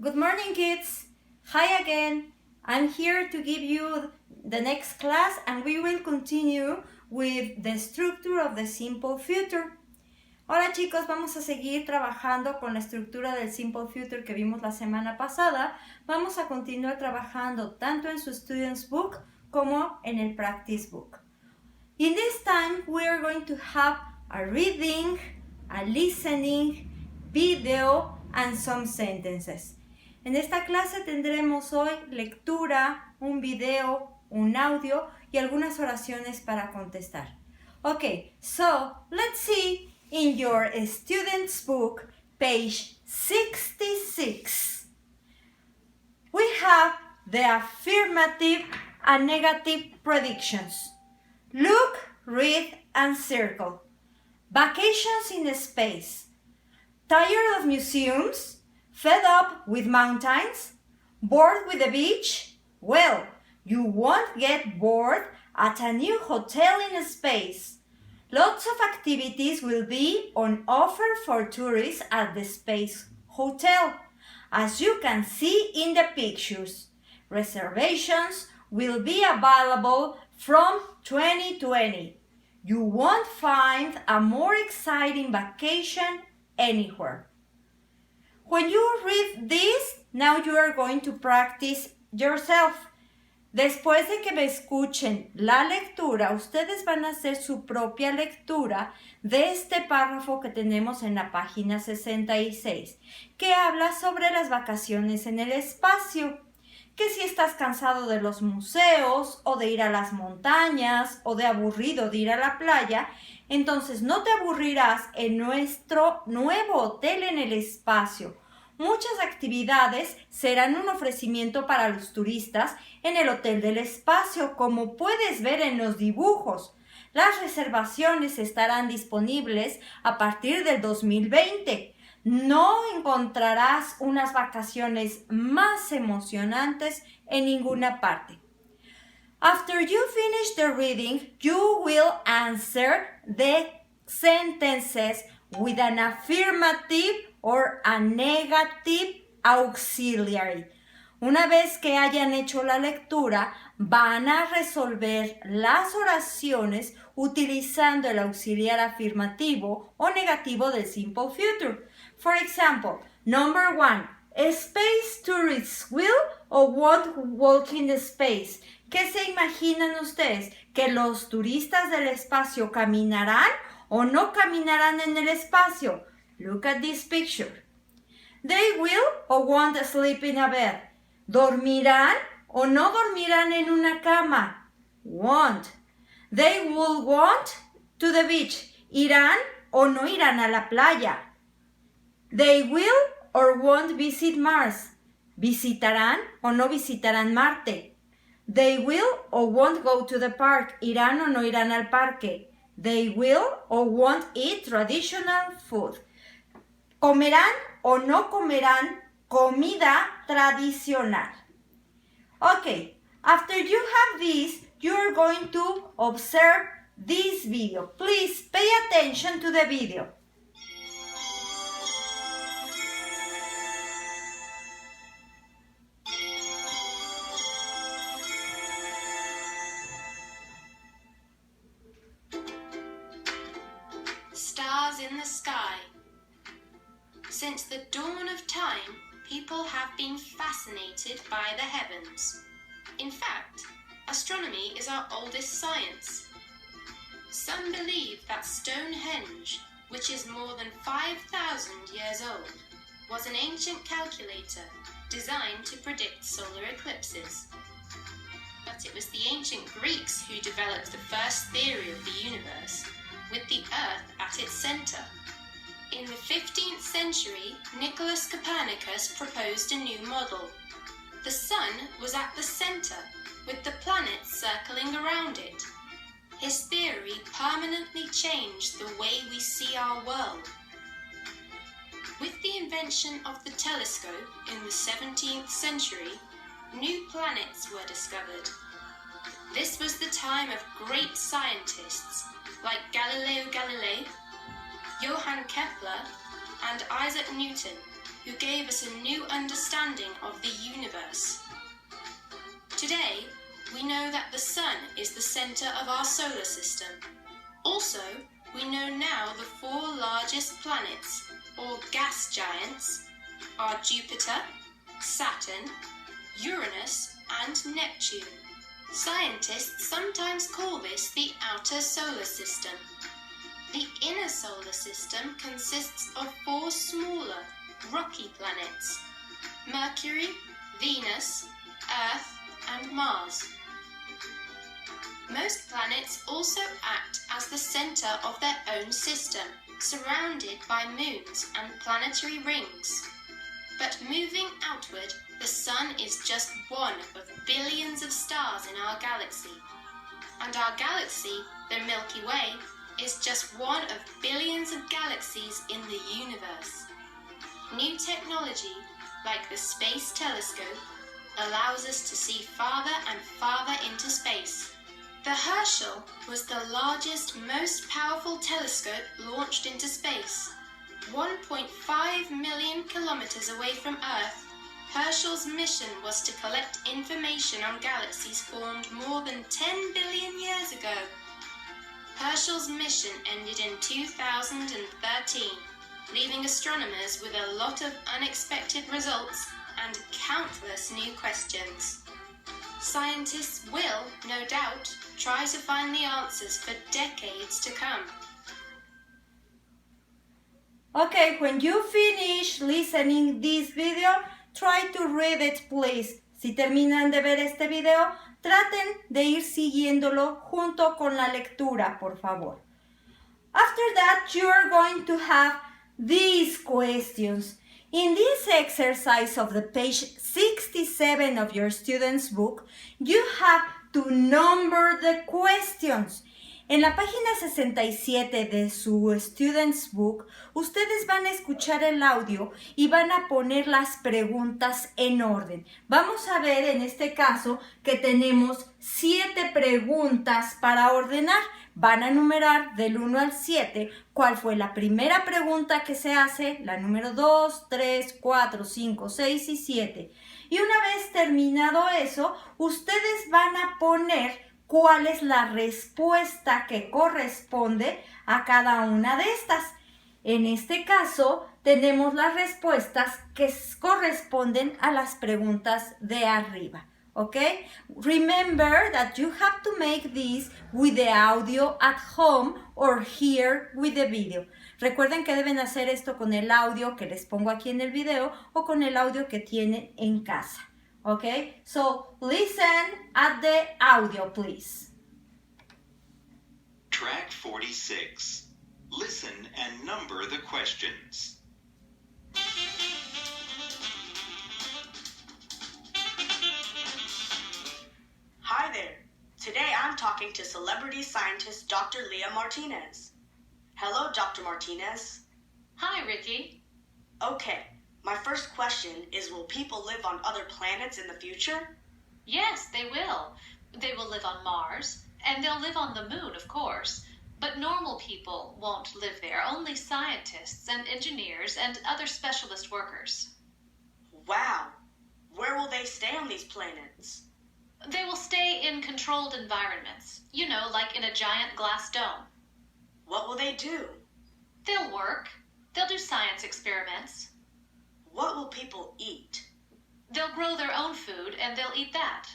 Good morning, kids. Hi again. I'm here to give you the next class and we will continue with the structure of the simple future. Hola chicos, vamos a seguir trabajando con la estructura del simple future que vimos la semana pasada. Vamos a continuar trabajando tanto en su student's book como en el practice book. In this time, we are going to have a reading, a listening, video, and some sentences. En esta clase tendremos hoy lectura, un video, un audio y algunas oraciones para contestar. Okay, so let's see in your student's book, page 66. We have the affirmative and negative predictions. Look, read, and circle. Vacations in space. Tired of museums? Fed up with mountains? Bored with the beach? Well, you won't get bored at a new hotel in space. Lots of activities will be on offer for tourists at the Space Hotel, as you can see in the pictures. Reservations will be available from 2020. You won't find a more exciting vacation anywhere. When you read this, now you are going to practice yourself. Después de que me escuchen la lectura, ustedes van a hacer su propia lectura de este párrafo que tenemos en la página 66, que habla sobre las vacaciones en el espacio. Que si estás cansado de los museos o de ir a las montañas o de aburrido de ir a la playa, entonces no te aburrirás en nuestro nuevo hotel en el espacio. Muchas actividades serán un ofrecimiento para los turistas en el Hotel del Espacio, como puedes ver en los dibujos. Las reservaciones estarán disponibles a partir del 2020. No encontrarás unas vacaciones más emocionantes en ninguna parte. After you finish the reading, you will answer the sentences with an affirmative or a negative auxiliary. Una vez que hayan hecho la lectura, van a resolver las oraciones utilizando el auxiliar afirmativo o negativo del simple future. For example, number 1, space tourists will or won't walk in the space. ¿Qué se imaginan ustedes? ¿Que los turistas del espacio caminarán o no caminarán en el espacio? Look at this picture. They will or won't sleep in a bed. ¿Dormirán o no dormirán en una cama? Won't. They will want to the beach. ¿Irán o no irán a la playa? They will or won't visit Mars. ¿Visitarán o no visitarán Marte? They will or won't go to the park. ¿Irán o no irán al parque? They will or won't eat traditional food. ¿Comerán o no comerán comida tradicional? Okay, after you have this, you are going to observe this video. Please pay attention to the video. Stars in the sky. Since the dawn of time, people have been fascinated by the heavens. In fact, astronomy is our oldest science. Some believe that Stonehenge, which is more than 5,000 years old, was an ancient calculator designed to predict solar eclipses. But it was the ancient Greeks who developed the first theory of the universe, with the Earth at its center. In the 15th century, Nicholas Copernicus proposed a new model. The sun was at the center, with the planets circling around it. His theory permanently changed the way we see our world. With the invention of the telescope in the 17th century, new planets were discovered. This was the time of great scientists like Galileo Galilei, Johann Kepler, and Isaac Newton, who gave us a new understanding of the universe. Today, we know that the Sun is the center of our solar system. Also, we know now the 4 largest planets, or gas giants, are Jupiter, Saturn, Uranus, and Neptune. Scientists sometimes call this the outer solar system. The inner solar system consists of 4 smaller, rocky planets: Mercury, Venus, Earth, and Mars. Most planets also act as the center of their own system, surrounded by moons and planetary rings. But moving outward, the Sun is just one of billions of stars in our galaxy. And our galaxy, the Milky Way, is just one of billions of galaxies in the universe. New technology, like the Space Telescope, allows us to see farther and farther into space. The Herschel was the largest, most powerful telescope launched into space. 1.5 million kilometers away from Earth, Herschel's mission was to collect information on galaxies formed more than 10 billion years ago. Herschel's mission ended in 2013, leaving astronomers with a lot of unexpected results and countless new questions. Scientists will, no doubt, try to find the answers for decades to come. Okay, when you finish listening this video, try to read it, please. Si terminan de ver este video, traten de ir siguiéndolo junto con la lectura, por favor. After that, you are going to have these questions. In this exercise of the page 67 of your student's book, you have to number the questions. En la página 67 de su Student's Book, ustedes van a escuchar el audio y van a poner las preguntas en orden. Vamos a ver en este caso que tenemos 7 preguntas para ordenar. Van a numerar del 1 al 7 cuál fue la primera pregunta que se hace, la número 2, 3, 4, 5, 6 y 7. Y una vez terminado eso, ustedes van a poner cuál es la respuesta que corresponde a cada una de estas. En este caso, tenemos las respuestas que corresponden a las preguntas de arriba. Okay? Remember that you have to make this with the audio at home or here with the video. Recuerden que deben hacer esto con el audio que les pongo aquí en el video o con el audio que tienen en casa. Okay, so listen at the audio, please. Track 46. Listen and number the questions. Hi there. Today I'm talking to celebrity scientist Dr. Leah Martinez. Hello, Dr. Martinez. Hi, Ricky. Okay. My first question is, will people live on other planets in the future? Yes, they will. They will live on Mars, and they'll live on the moon, of course. But normal people won't live there, only scientists and engineers and other specialist workers. Wow. Where will they stay on these planets? They will stay in controlled environments, you know, like in a giant glass dome. What will they do? They'll work. They'll do science experiments. What will people eat? They'll grow their own food, and they'll eat that.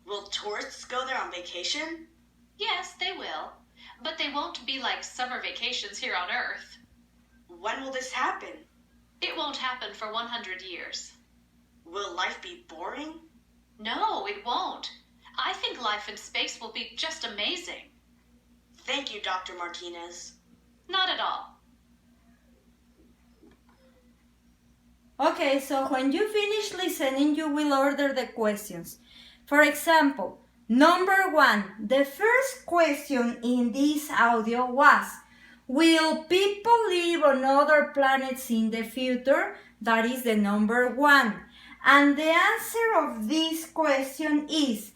Will tourists go there on vacation? Yes, they will. But they won't be like summer vacations here on Earth. When will this happen? It won't happen for 100 years. Will life be boring? No, it won't. I think life in space will be just amazing. Thank you, Dr. Martinez. Not at all. Okay, so when you finish listening, you will order the questions. For example, number 1, the first question in this audio was, will people live on other planets in the future? That is the number 1. And the answer of this question is,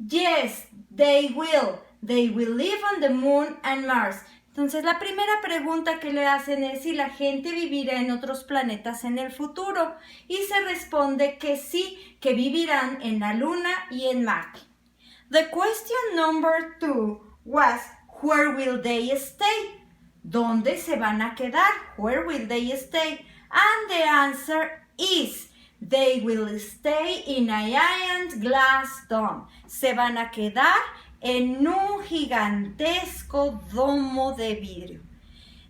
yes, they will. They will live on the moon and Mars. Entonces, la primera pregunta que le hacen es si la gente vivirá en otros planetas en el futuro. Y se responde que sí, que vivirán en la Luna y en Marte. The question number 2 was, where will they stay? ¿Dónde se van a quedar? Where will they stay? And the answer is, they will stay in a giant glass dome. Se van a quedar en un gigantesco domo de vidrio.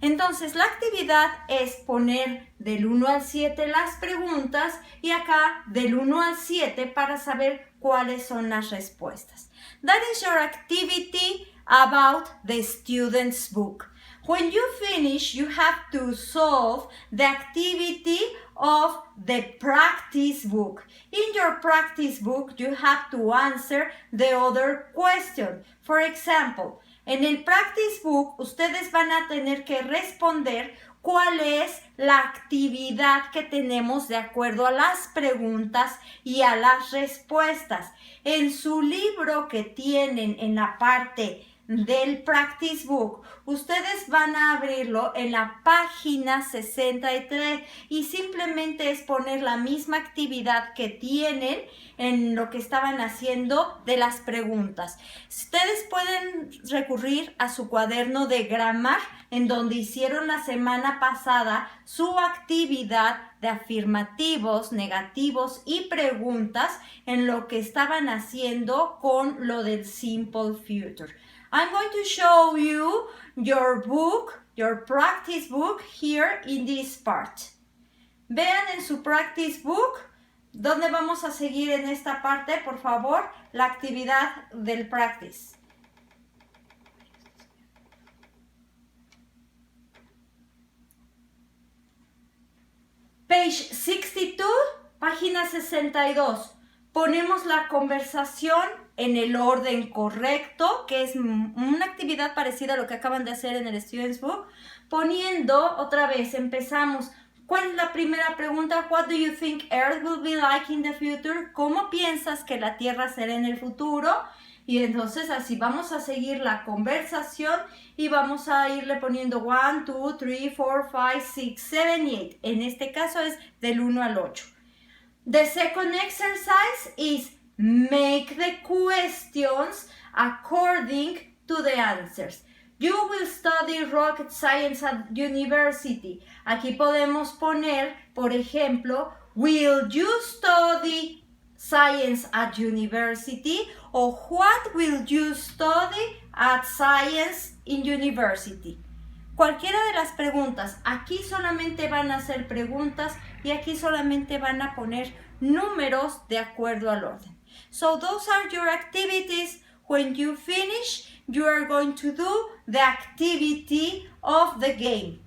Entonces, la actividad es poner del 1 al 7 las preguntas y acá del 1 al 7 para saber cuáles son las respuestas. That is your activity about the student's book. When you finish, you have to solve the activity of the practice book. In your practice book, you have to answer the other question. For example, en el practice book, ustedes van a tener que responder cuál es la actividad que tenemos de acuerdo a las preguntas y a las respuestas. En su libro que tienen en la parte del practice book, ustedes van a abrirlo en la página 63 y simplemente es poner la misma actividad que tienen en lo que estaban haciendo de las preguntas. Ustedes pueden recurrir a su cuaderno de grammar en donde hicieron la semana pasada su actividad de afirmativos, negativos y preguntas en lo que estaban haciendo con lo del simple future. I'm going to show you your book, your practice book here in this part. Vean en su practice book donde vamos a seguir en esta parte, por favor, la actividad del practice. Page 62, página 62. Ponemos la conversación en el orden correcto, que es una actividad parecida a lo que acaban de hacer en el Student's Book. Poniendo, otra vez, empezamos. ¿Cuál es la primera pregunta? What do you think Earth will be like in the future? ¿Cómo piensas que la Tierra será en el futuro? Y entonces así vamos a seguir la conversación y vamos a irle poniendo 1, 2, 3, 4, 5, 6, 7 y 8. En este caso es del 1 al 8. The second exercise is make the questions according to the answers. You will study rocket science at university. Aquí podemos poner, por ejemplo, will you study science at university? O what will you study at science in university? Cualquiera de las preguntas, aquí solamente van a ser preguntas y aquí solamente van a poner números de acuerdo al orden. So those are your activities. When you finish, you are going to do the activity of the game.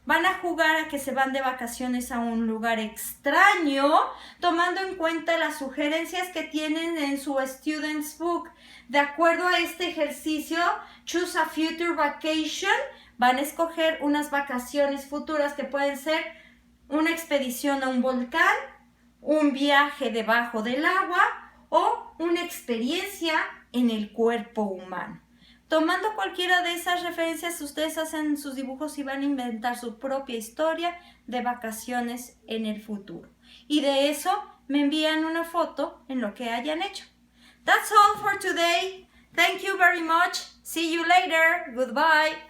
Van a jugar a que se van de vacaciones a un lugar extraño, tomando en cuenta las sugerencias que tienen en su Student's Book. De acuerdo a este ejercicio, choose a future vacation. Van a escoger unas vacaciones futuras que pueden ser una expedición a un volcán, un viaje debajo del agua o una experiencia en el cuerpo humano. Tomando cualquiera de esas referencias, ustedes hacen sus dibujos y van a inventar su propia historia de vacaciones en el futuro. Y de eso me envían una foto en lo que hayan hecho. That's all for today. Thank you very much. See you later. Goodbye.